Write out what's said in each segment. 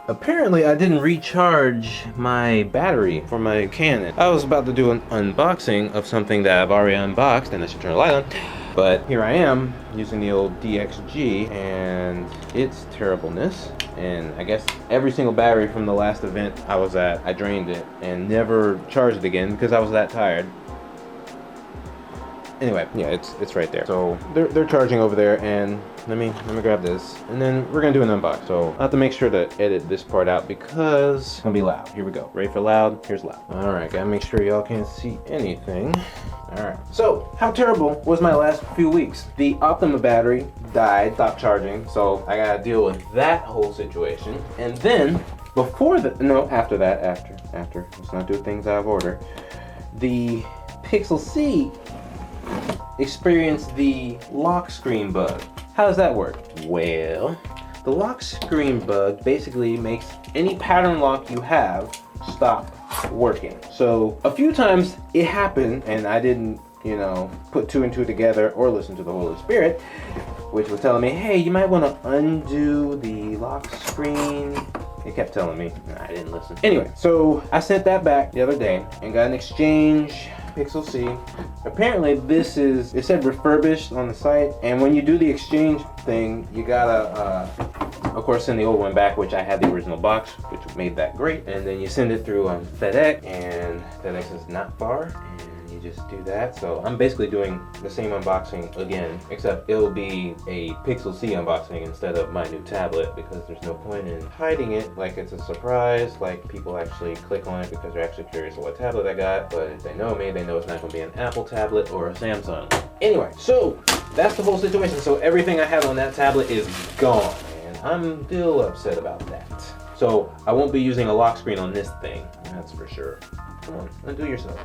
Apparently I didn't recharge my battery for my Canon. I was about to do an unboxing of something that I've already unboxed, and I should turn the light on. But here I am using the old DXG and its terribleness. And I guess every single battery from the last event I was at, I drained it and never charged it again because I was that tired. Anyway, yeah, it's right there. So they're charging over there, and let me grab this, and then we're gonna do an unbox. So I have to make sure to edit this part out because it's gonna be loud. Here we go. Ready for loud? Here's loud. All right, gotta make sure y'all can't see anything. All right. So how terrible was my last few weeks? The Optima battery died, stopped charging, so I gotta deal with that whole situation. And then after that, let's not do things out of order. The Pixel C experienced the lock screen bug. How does that work? Well, the lock screen bug basically makes any pattern lock you have stop working. So a few times it happened and I didn't, put two and two together or listen to the Holy Spirit, which was telling me, hey, you might want to undo the lock screen. It kept telling me, I didn't listen. Anyway, so I sent that back the other day and got an exchange Pixel C. Apparently it said refurbished on the site, and when you do the exchange thing, you gotta of course send the old one back, which I had the original box, which made that great, and then you send it through FedEx, and FedEx is not far, and you just do that. So I'm basically doing the same unboxing again, except it'll be a Pixel C unboxing instead of my new tablet, because there's no point in hiding it like it's a surprise, like people actually click on it because they're actually curious what tablet I got. But if they know me, they know it's not going to be an Apple tablet or a Samsung. Anyway, so that's the whole situation. So everything I have on that tablet is gone, and I'm still upset about that. So I won't be using a lock screen on this thing, that's for sure. Come on, undo yourself.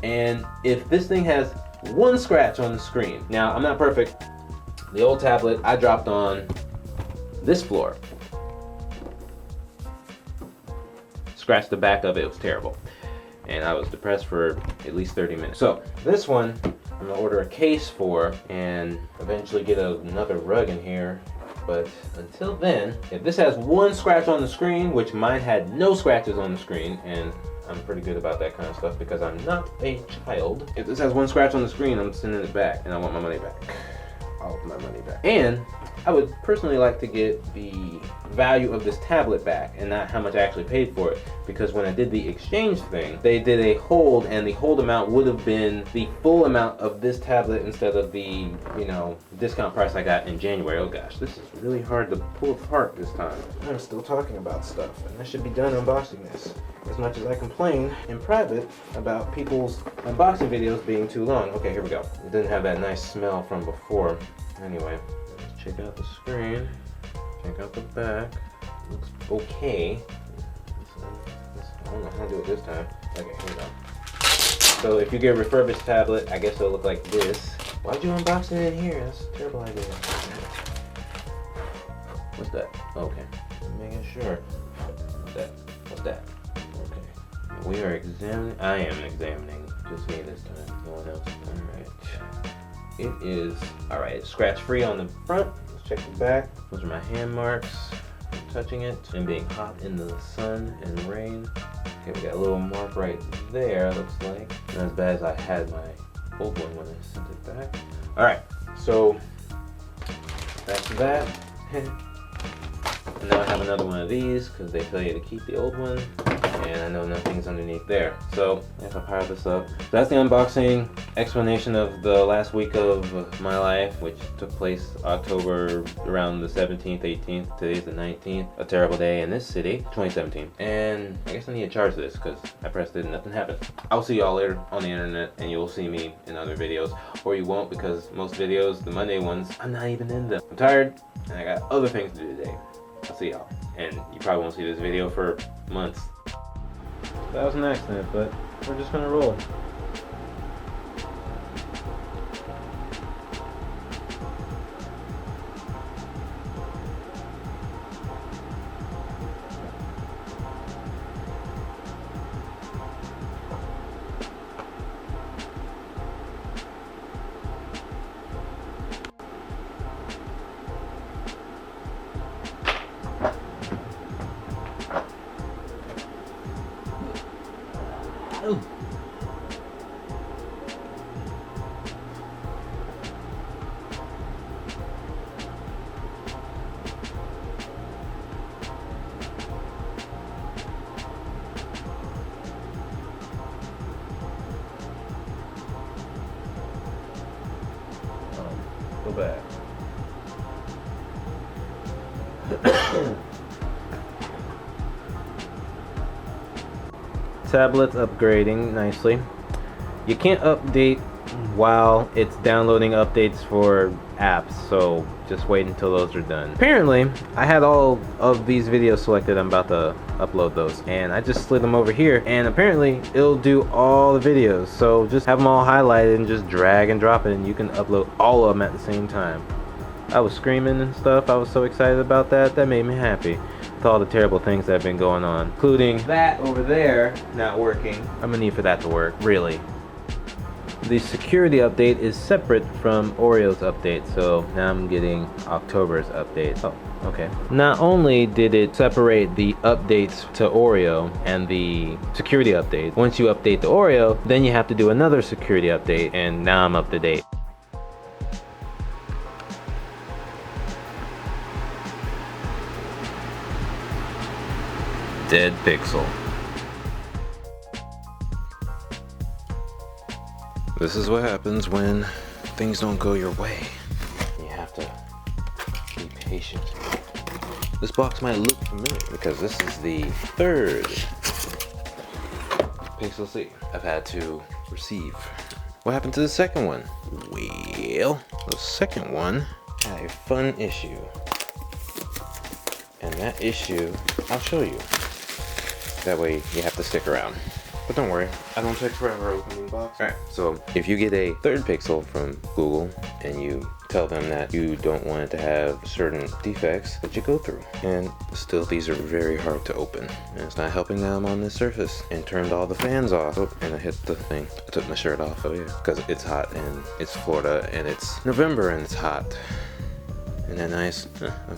And if this thing has one scratch on the screen, now I'm not perfect. The old tablet I dropped on this floor, scratched the back of it. It was terrible, and I was depressed for at least 30 minutes. So this one I'm gonna order a case for and eventually get another rug in here. But until then, if this has one scratch on the screen, which mine had no scratches on the screen, and I'm pretty good about that kind of stuff because I'm not a child. If this has one scratch on the screen, I'm sending it back, and I want my money back. All of my money back. And I would personally like to get the value of this tablet back and not how much I actually paid for it, because when I did the exchange thing, they did a hold, and the hold amount would have been the full amount of this tablet instead of the, discount price I got in January. Oh gosh, this is really hard to pull apart this time. I'm still talking about stuff, and I should be done unboxing this. As much as I complain in private about people's unboxing videos being too long. Okay, here we go. It didn't have that nice smell from before. Anyway, let's check out the screen. Check out the back. Looks okay. I don't know how to do it this time. Okay, here we go. So if you get a refurbished tablet, I guess it'll look like this. Why'd you unbox it in here? That's a terrible idea. What's that? Okay, I'm making sure. What's that? Okay. We are examining. I am examining. Just me this time. No one else. Alright. It is. Alright, it's scratch free on the front. Let's check the back. Those are my hand marks. Touching it and being hot in the sun and rain. Okay, we got a little mark right there, looks like. Not as bad as I had my old one when I sent it back. Alright, so that's that. And now I have another one of these because they tell you to keep the old one. And I know nothing's underneath there. So if I power this up, that's the unboxing explanation of the last week of my life, which took place October around the 17th, 18th. Today's the 19th. A terrible day in this city, 2017. And I guess I need to charge this because I pressed it and nothing happened. I'll see y'all later on the internet, and you'll see me in other videos, or you won't, because most videos, the Monday ones, I'm not even in them. I'm tired and I got other things to do today. I'll see y'all. And you probably won't see this video for months. That was an accident, but we're just gonna roll. tablet's upgrading nicely. You can't update while it's downloading updates for apps, so just wait until those are done. Apparently, I had all of these videos selected. I'm about to upload those, and I just slid them over here, and apparently it'll do all the videos. So just have them all highlighted and just drag and drop it, and you can upload all of them at the same time. I was screaming and stuff. I was so excited about that. That made me happy with all the terrible things that have been going on, including that over there not working. I'm gonna need for that to work, really. The security update is separate from Oreo's update, so now I'm getting October's update. Oh, okay. Not only did it separate the updates to Oreo and the security update, once you update the Oreo, then you have to do another security update, and now I'm up to date. Dead pixel. This is what happens when things don't go your way. You have to be patient. This box might look familiar because this is the third Pixel C I've had to receive. What happened to the second one? Well, the second one had a fun issue. And that issue, I'll show you. That way you have to stick around. But don't worry, I don't take forever opening box. Alright, so if you get a third Pixel from Google and you tell them that you don't want it to have certain defects that you go through, and still these are very hard to open, and it's not helping that I'm on this surface, and turned all the fans off. Oh, and I hit the thing. I took my shirt off. Oh yeah, because it's hot and it's Florida and it's November and it's hot. Isn't that nice?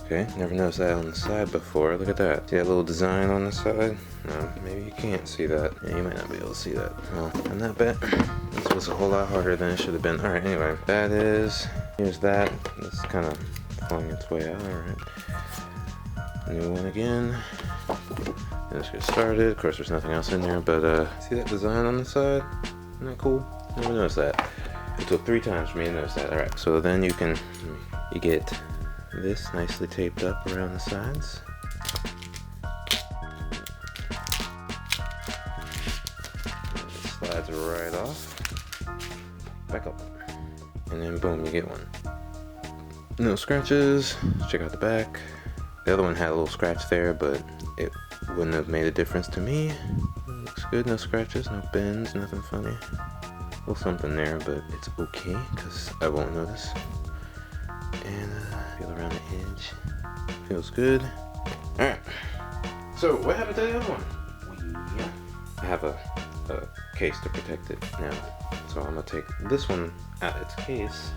Okay, never noticed that on the side before. Look at that. See that little design on the side? No, maybe you can't see that. Yeah, you might not be able to see that. Well, I'm not bad. This was a whole lot harder than it should have been. Alright, anyway, that is... Here's that. This is kind of falling its way out. Alright. New one again. Let's get started. Of course, there's nothing else in there, but see that design on the side? Isn't that cool? Never noticed that. It took 3 times for me to notice that. Alright, so then you get this nicely taped up around the sides. It slides right off. Back up. And then boom, you get one. No scratches. Check out the back. The other one had a little scratch there, but it wouldn't have made a difference to me. Looks good, no scratches, no bends, nothing funny. A little something there, but it's okay, because I won't notice. And feel around the edge. Feels good. Alright. So what happened to the other one? I have a case to protect it now. So I'm gonna take this one out of its case,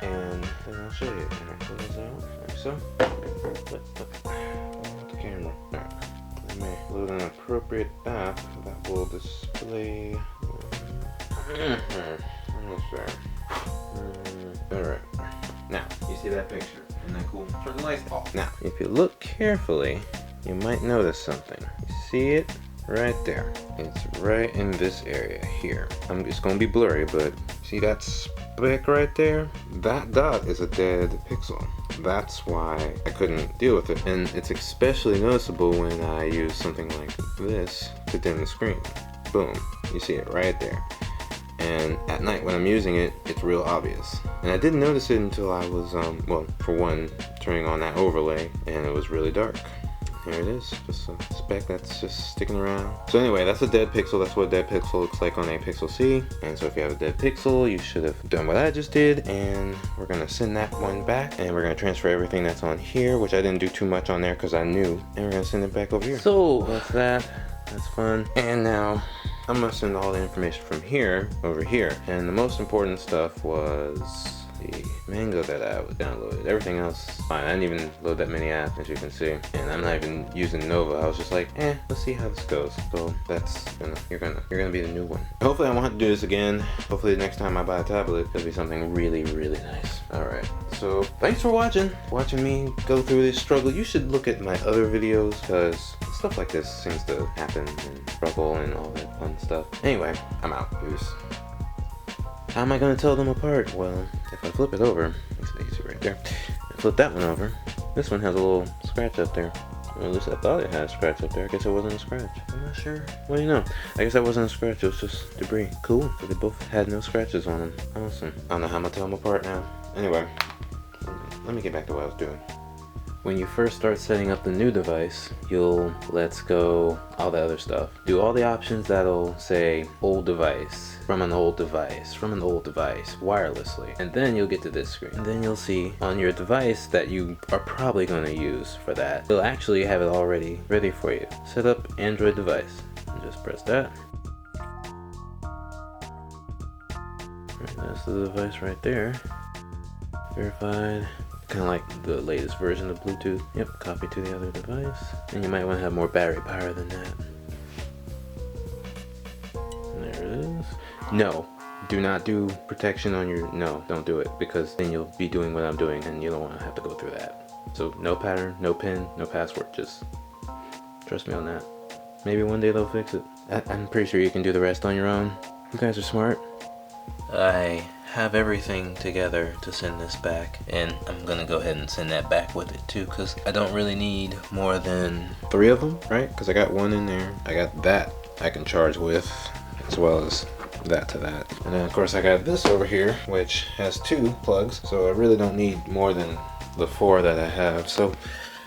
and then I'll show you. Alright, pull this out, like so. Look. The camera. Alright. Let me load an appropriate app that will display. Almost there. Alright. Now, you see that picture? Isn't that cool? Turn the lights off. Now, if you look carefully, you might notice something. You see it? Right there. It's right in this area here. It's gonna be blurry, but see that speck right there? That dot is a dead pixel. That's why I couldn't deal with it. And it's especially noticeable when I use something like this to dim the screen. Boom. You see it right there. And at night when I'm using it, it's real obvious. And I didn't notice it until I was, well, for one, turning on that overlay, and it was really dark. Here it is, just a speck that's just sticking around. So anyway, that's a dead pixel. That's what a dead pixel looks like on a Pixel C. And so if you have a dead pixel, you should have done what I just did. And we're gonna send that one back, and we're gonna transfer everything that's on here, which I didn't do too much on there because I knew. And we're gonna send it back over here. So that's that. That's fun. And now I'm gonna send all the information from here over here. And the most important stuff was the Mango that I downloaded. Everything else fine. I didn't even load that many apps, as you can see. And I'm not even using Nova. I was just like, let's see how this goes. So that's you're gonna be the new one. Hopefully I won't have to do this again. Hopefully the next time I buy a tablet, it'll be something really, really nice. Alright. So thanks for watching me go through this struggle. You should look at my other videos because stuff like this seems to happen and struggle and all that fun stuff. Anyway, I'm out. Peace. How am I going to tell them apart? Well, if I flip it over, you see right there, I flip that one over, this one has a little scratch up there. Well, at least I thought it had a scratch up there. I guess it wasn't a scratch. I'm not sure. Well, you know, I guess that wasn't a scratch. It was just debris. Cool. So they both had no scratches on them. Awesome. I don't know how I'm gonna tell them apart now. Anyway, let me get back to what I was doing. When you first start setting up the new device, you'll let's go all the other stuff. Do all the options that'll say old device, from an old device, from an old device, wirelessly. And then you'll get to this screen. And then you'll see on your device that you are probably going to use for that. You'll actually have it already ready for you. Set up Android device. And just press that. Right, that's the device right there. Verified. Kind of like the latest version of Bluetooth. Yep, copy to the other device. And you might want to have more battery power than that. And there it is. No, do not do protection on your, no, don't do it, because then you'll be doing what I'm doing and you don't want to have to go through that. So no pattern, no pin, no password, just trust me on that. Maybe one day they'll fix it. I'm pretty sure you can do the rest on your own. You guys are smart. I have everything together to send this back, and I'm gonna go ahead and send that back with it too, because I don't really need more than 3 of them, right? Because I got 1 in there. I got that I can charge with, as well as that to that. And then of course I got this over here, which has 2 plugs, so I really don't need more than the 4 that I have. So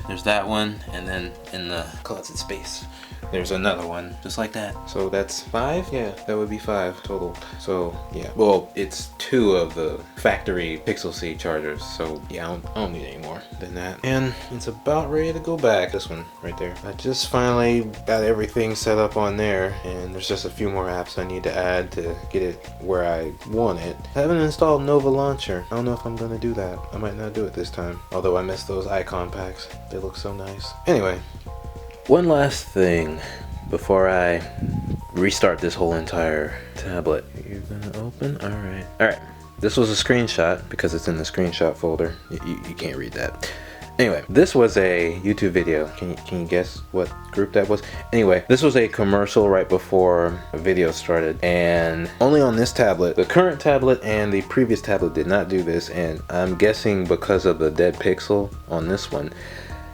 there's that one, and then in the closet space there's another one just like that. So that's 5? Yeah, that would be 5 total. So yeah, well, it's 2 of the factory Pixel C chargers, so yeah, I don't need any more than that. And it's about ready to go back. This one right there. I just finally got everything set up on there, and there's just a few more apps I need to add to get it where I want it. I haven't installed Nova Launcher. I don't know if I'm gonna do that. I might not do it this time, although I miss those icon packs. They look so nice. Anyway, one last thing before I restart this whole entire tablet. You're gonna open? Alright. This was a screenshot because it's in the screenshot folder. You can't read that. Anyway, this was a YouTube video. Can you guess what group that was? Anyway, this was a commercial right before a video started, and only on this tablet. The current tablet and the previous tablet did not do this, and I'm guessing because of the dead pixel on this one,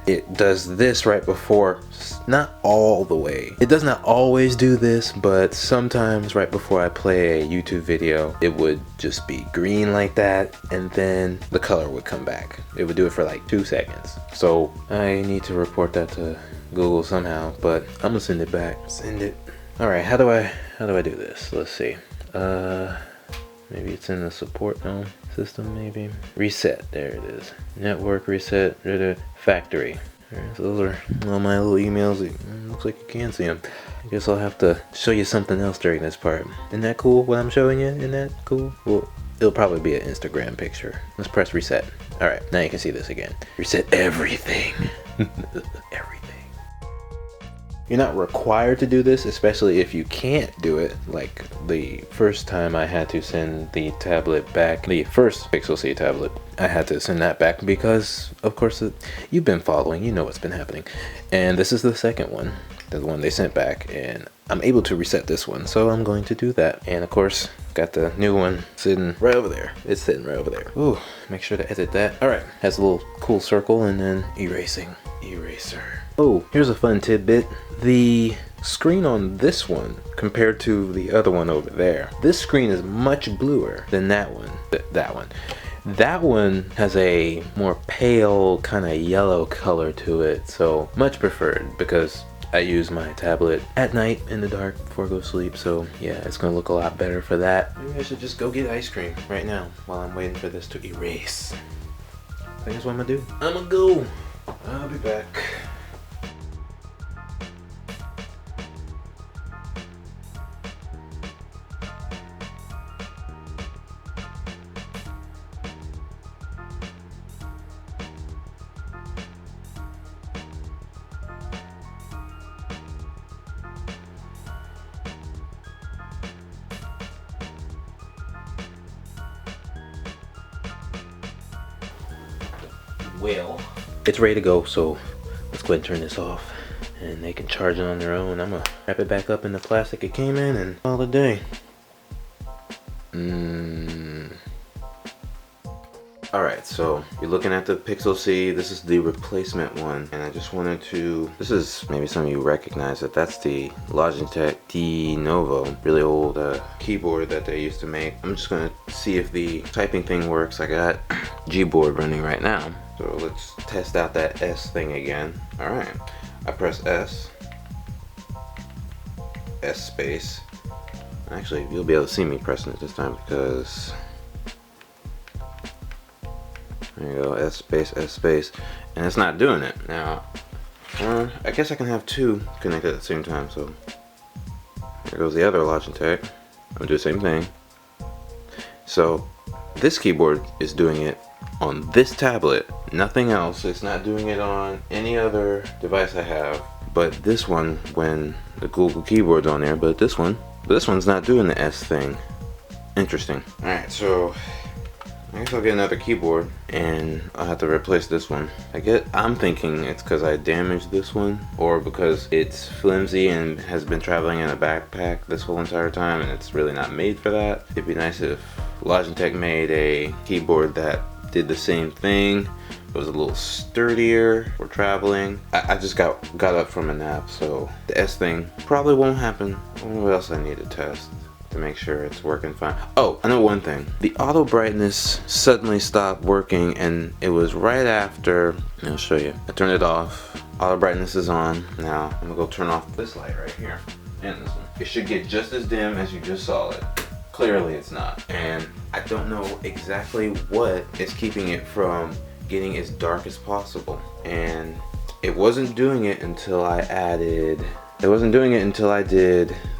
it does this right before, not all the way. It does not always do this, but sometimes right before I play a YouTube video, it would just be green like that, and then the color would come back. It would do it for like 2 seconds. So I need to report that to Google somehow, but I'm gonna send it back. Send it. All right, how do I do this? Let's see. Maybe it's in the support system, maybe. Reset, there it is. Network reset, factory. Alright, so those are all my little emails. It looks like you can see them. I guess I'll have to show you something else during this part. Isn't that cool what I'm showing you? Isn't that cool? Well, it'll probably be an Instagram picture. Let's press reset. Alright, now you can see this again. Reset everything. Everything. You're not required to do this, especially if you can't do it. Like the first time I had to send the tablet back, the first Pixel C tablet, I had to send that back because, of course, you've been following, you know what's been happening. And this is the second one, the one they sent back, and I'm able to reset this one, so I'm going to do that. And of course, got the new one sitting right over there. It's sitting right over there. Ooh, make sure to edit that. All right, has a little cool circle and then erasing. Eraser. Oh, here's a fun tidbit. The screen on this one compared to the other one over there, this screen is much bluer than that one. That one has a more pale kind of yellow color to it, so much preferred because I use my tablet at night in the dark before I go to sleep, so yeah, it's gonna look a lot better for that. Maybe I should just go get ice cream right now while I'm waiting for this to erase. I think that's what I'm gonna do. I'm gonna go. I'll be back. Well, it's ready to go, so let's go ahead and turn this off and they can charge it on their own. I'm gonna wrap it back up in the plastic it came in and call it a day. Alright, so you're looking at the Pixel C. This is the replacement one. And I just wanted to, this is, maybe some of you recognize it. That's the Logitech D Novo, really old keyboard that they used to make. I'm just gonna see if the typing thing works. I got Gboard running right now. So let's test out that S thing again. Alright, I press S space. Actually, you'll be able to see me pressing it this time because there you go, S space, and it's not doing it. Now, I guess I can have two connected at the same time, so there goes the other Logitech. I'll do the same thing. So this keyboard is doing it on this tablet, nothing else. It's not doing it on any other device I have, but this one, when the Google keyboard's on there, but this one's not doing the S thing. Interesting. Alright, so I guess I'll get another keyboard and I'll have to replace this one. I'm thinking it's because I damaged this one, or because it's flimsy and has been traveling in a backpack this whole entire time and it's really not made for that. It'd be nice if Logitech made a keyboard that did the same thing. It was a little sturdier for traveling. I just got up from a nap, so the S thing probably won't happen. I wonder what else I need to test to make sure it's working fine. Oh, I know one thing. The auto brightness suddenly stopped working, and it was right after, I'll show you. I turned it off. Auto brightness is on. Now I'm gonna go turn off this light right here and this one. It should get just as dim as you just saw it. Clearly it's not. And I don't know exactly what is keeping it from getting as dark as possible. And it wasn't doing it until I did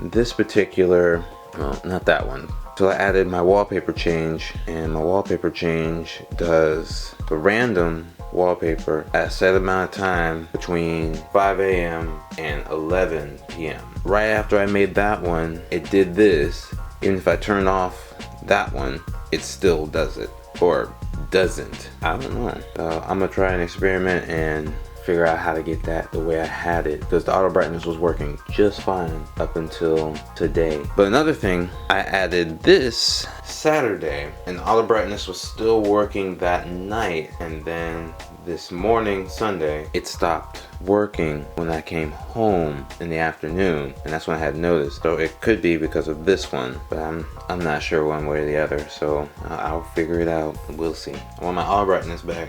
this particular, well, not that one, until I added my wallpaper change, and my wallpaper change does the random wallpaper at a set amount of time between 5 a.m. and 11 p.m. Right after I made that one, it did this. Even if I turn off that one, it still does it, or doesn't. I don't know. I'm gonna try an experiment and figure out how to get that the way I had it, because the auto brightness was working just fine up until today. But another thing, I added this Saturday and the auto brightness was still working that night, and then this morning, Sunday, it stopped working when I came home in the afternoon, and that's when I had noticed. So it could be because of this one, but I'm not sure one way or the other, so I'll figure it out. We'll see. I want my auto brightness back.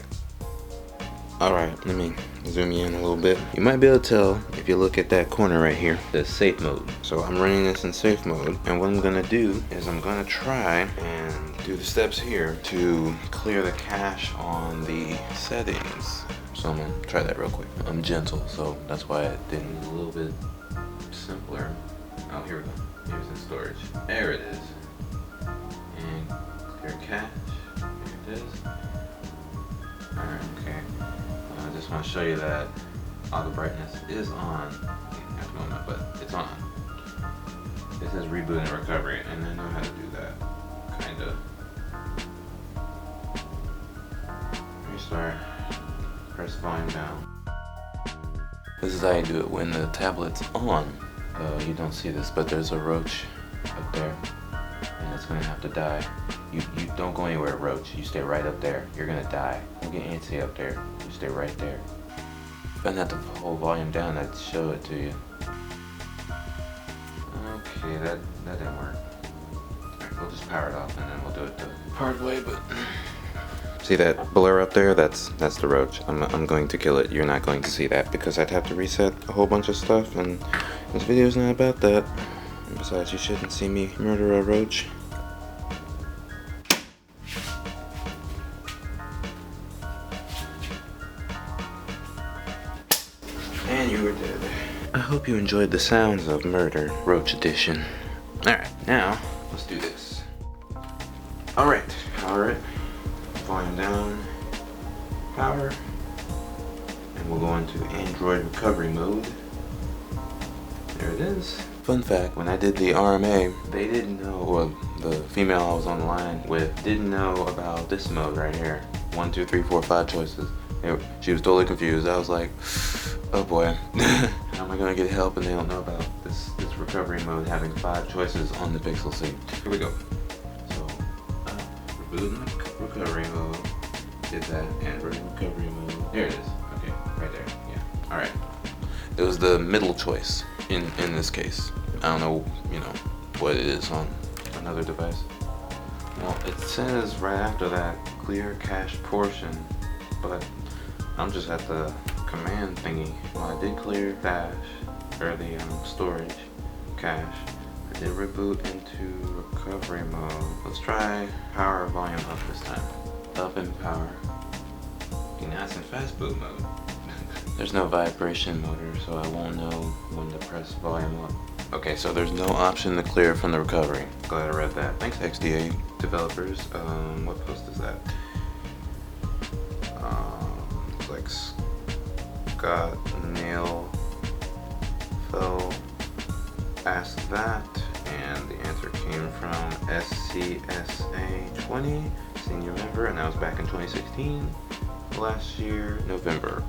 Alright, let me zoom you in a little bit. You might be able to tell if you look at that corner right here, the safe mode. So I'm running this in safe mode, and what I'm gonna do is I'm gonna try and do the steps here to clear the cache on the settings. So I'm gonna try that real quick. I'm gentle, so that's why I did it a little bit simpler. Oh, here we go. Here's the storage. There it is. And clear cache. Here it is. Alright, okay. I just want to show you that auto brightness is on at the moment, but it's on. It says reboot and recovery, and I know how to do that. Kinda. Restart. Press volume down. This is how you do it when the tablet's on. You don't see this, but there's a Roach up there, and it's gonna have to die. You don't go anywhere, Roach. You stay right up there. You're gonna die. Don't get antsy up there. You stay right there. If I had the whole volume down, I'd show it to you. Okay, that didn't work. Alright, we'll just power it off and then we'll do it the hard way, but see that blur up there? That's the Roach. I'm going to kill it. You're not going to see that because I'd have to reset a whole bunch of stuff, and this video's not about that. And besides, you shouldn't see me murder a Roach. And you were dead. I hope you enjoyed the sounds of murder, Roach edition. Alright, now let's do this. Alright, volume down, power, and we'll go into Android recovery mode. There it is. Fun fact, when I did the RMA, they didn't know, or the female I was on the line with didn't know about this mode right here. 1, 2, 3, 4, 5 choices. She was totally confused. I was like, oh boy, how am I gonna get help and they don't know about this recovery mode having 5 choices on the Pixel C. Here we go. So, reboot in the recovery mode. did that, and recovery mode. There it is. Okay, right there. Yeah. All right. It was the middle choice in this case. I don't know, what it is on another device. Well, it says right after that, clear cache portion, but I'm just at the command thingy. Well, I did clear cache, or the storage cache. I did reboot into recovery mode. Let's try power volume up this time. Up in power. Now it's in fast boot mode. There's no vibration motor, so I won't know when to press volume up. Okay, so there's no option to clear from the recovery. Glad I read that. Thanks, XDA developers. What post is that? Looks like Scott Nail fell asked that, and the answer came from SCSA20, senior member, and that was back in 2016. Last year, November.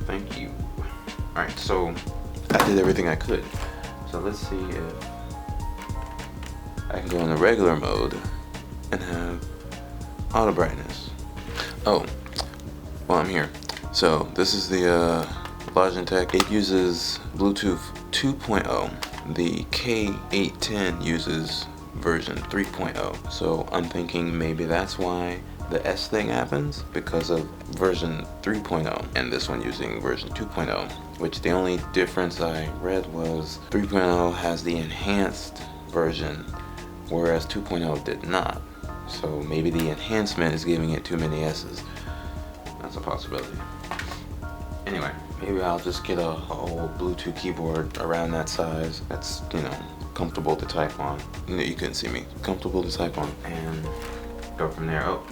Thank you. Alright, so I did everything I could. So let's see if I can go into regular mode and have auto brightness. Oh, well, I'm here. So this is the Logitech. It uses Bluetooth 2.0. The K810 uses version 3.0. So I'm thinking maybe that's why the S thing happens, because of version 3.0 and this one using version 2.0, which the only difference I read was 3.0 has the enhanced version, whereas 2.0 did not. So maybe the enhancement is giving it too many S's. That's a possibility. Anyway, maybe I'll just get a whole Bluetooth keyboard around that size. That's, comfortable to type on. You couldn't see me. Comfortable to type on, and go from there. Oh,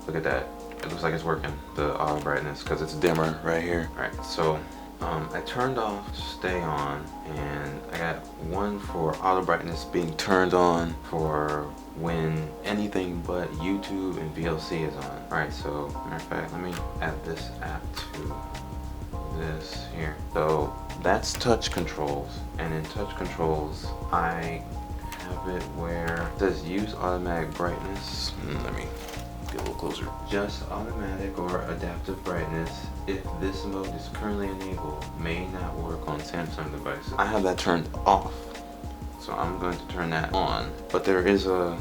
look at that. It looks like it's working, the auto brightness, because it's dimmer right here. All right, so I turned off stay on, and I got one for auto brightness being turned on for when anything but YouTube and VLC is on. All right, so matter of fact, let me add this app to this here. So that's touch controls, and in touch controls, I have it where it says use automatic brightness. Let me get a little closer. Just automatic or adaptive brightness, if this mode is currently enabled, may not work on Samsung devices. I have that turned off, so I'm going to turn that on. But there is a,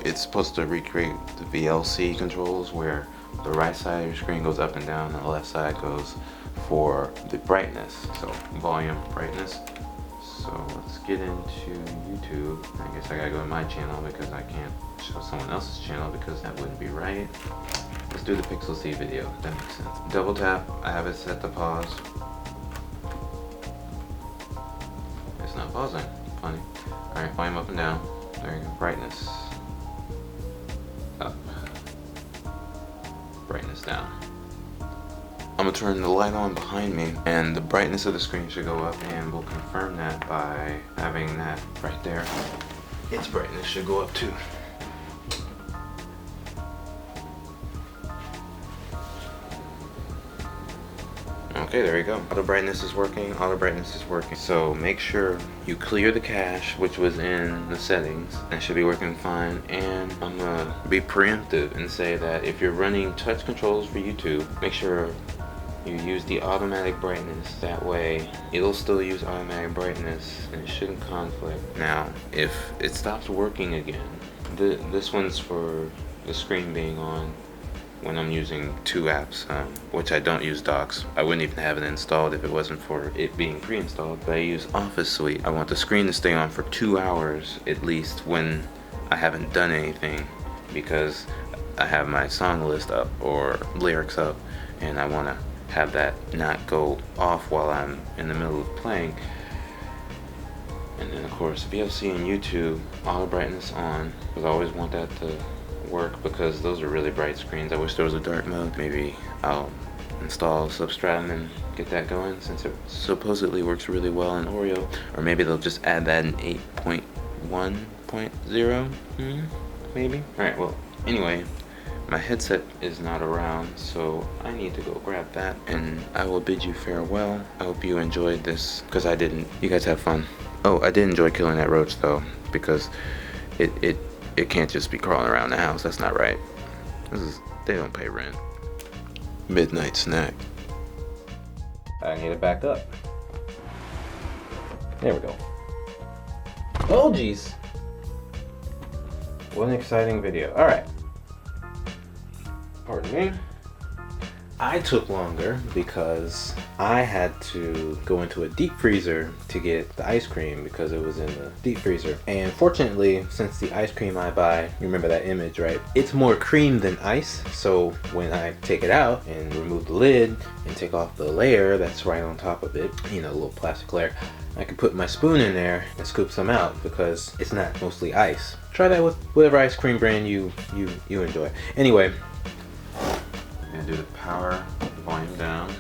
it's supposed to recreate the VLC controls where the right side of your screen goes up and down and the left side goes for the brightness, so volume, brightness. So let's get into YouTube. I guess I gotta go to my channel because I can't show someone else's channel because that wouldn't be right. Let's do the Pixel C video. That makes sense. Double tap. I have it set to pause. It's not pausing. Funny. Alright, volume up and down. There you go. Brightness up. Brightness down. I'm gonna turn the light on behind me, and the brightness of the screen should go up, and we'll confirm that by having that right there. Its brightness should go up too. Okay, there you go. Auto brightness is working, auto brightness is working. So make sure you clear the cache, which was in the settings. That should be working fine. And I'm gonna be preemptive and say that if you're running touch controls for YouTube, make sure you use the automatic brightness. That way it'll still use automatic brightness and it shouldn't conflict. Now, if it stops working again, this one's for the screen being on when I'm using two apps, which I don't use docs. I wouldn't even have it installed if it wasn't for it being pre-installed. But I use Office Suite. I want the screen to stay on for 2 hours at least when I haven't done anything, because I have my song list up or lyrics up, and I want to have that not go off while I'm in the middle of playing. And then of course VLC and YouTube, auto brightness on, because I always want that to work because those are really bright screens. I wish there was a dark mode. Maybe I'll install Substratum and get that going, since it supposedly works really well in Oreo. Or maybe they'll just add that in 8.1.0, maybe. Alright, well, anyway, my headset is not around, so I need to go grab that, and I will bid you farewell. I hope you enjoyed this, because I didn't. You guys have fun. Oh, I did enjoy killing that roach though, because it can't just be crawling around the house. That's not right. They don't pay rent. Midnight snack. I need it back up. There we go. Oh geez. What an exciting video. All right. Pardon me. I took longer because I had to go into a deep freezer to get the ice cream because it was in the deep freezer. And fortunately, since the ice cream I buy, you remember that image, right? It's more cream than ice. So when I take it out and remove the lid and take off the layer that's right on top of it, you know, a little plastic layer, I can put my spoon in there and scoop some out because it's not mostly ice. Try that with whatever ice cream brand you enjoy. Anyway, I'm gonna do the power volume down.